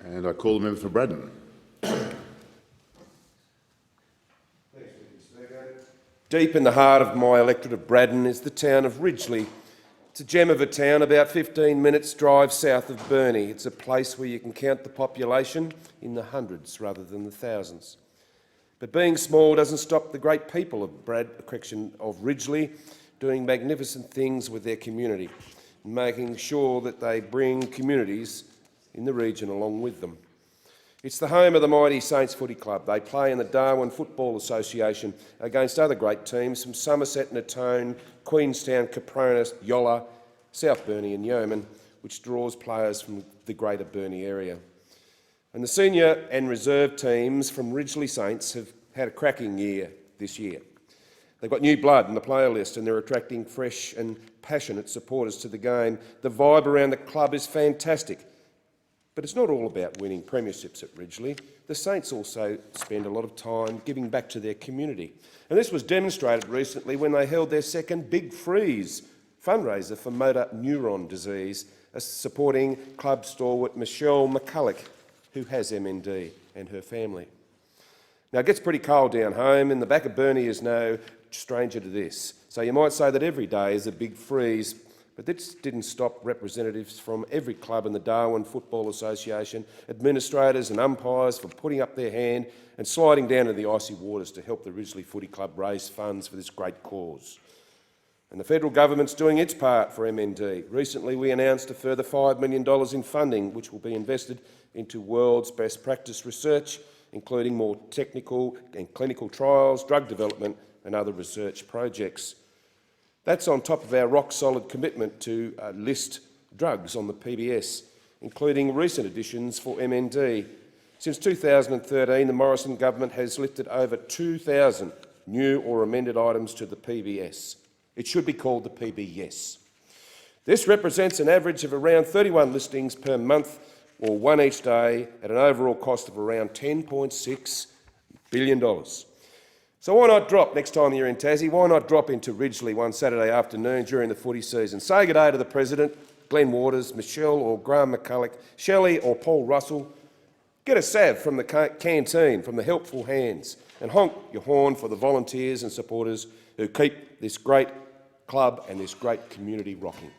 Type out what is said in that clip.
And I call the member for Braddon. Deep in the heart of my electorate of Braddon is the town of Ridgley. It's a gem of a town about 15 minutes drive south of Burnie. It's a place where you can count the population in the hundreds rather than the thousands. But being small doesn't stop the great people of Ridgley doing magnificent things with their community, making sure that they bring communities in the region along with them. It's the home of the mighty Saints Footy Club. They play in the Darwin Football Association against other great teams from Somerset and Atone, Queenstown, Capronis, Yolla, South Burnie and Yeoman, which draws players from the greater Burnie area. And the senior and reserve teams from Ridgley Saints have had a cracking year this year. They've got new blood in the player list and they're attracting fresh and passionate supporters to the game. The vibe around the club is fantastic. But it's not all about winning premierships at Ridgley. The Saints also spend a lot of time giving back to their community. And this was demonstrated recently when they held their second Big Freeze fundraiser for Motor Neurone Disease, supporting club stalwart Michelle McCulloch, who has MND, and her family. Now, it gets pretty cold down home, and the back of Burnie is no stranger to this. So you might say that every day is a big freeze. But this didn't stop representatives from every club in the Darwin Football Association, administrators and umpires from putting up their hand and sliding down into the icy waters to help the Ridgley Footy Club raise funds for this great cause. And the federal government's doing its part for MND. Recently we announced a further $5 million in funding which will be invested into world's best practice research, including more technical and clinical trials, drug development and other research projects. That's on top of our rock-solid commitment to list drugs on the PBS, including recent additions for MND. Since 2013, the Morrison government has lifted over 2,000 new or amended items to the PBS. It should be called the PBS. This represents an average of around 31 listings per month, or one each day, at an overall cost of around $10.6 billion. So why not drop, next time you're in Tassie, why not drop into Ridgley one Saturday afternoon during the footy season? Say good day to the President, Glenn Waters, Michelle or Graham McCulloch, Shelley or Paul Russell. Get a salve from the canteen, from the helpful hands, and honk your horn for the volunteers and supporters who keep this great club and this great community rocking.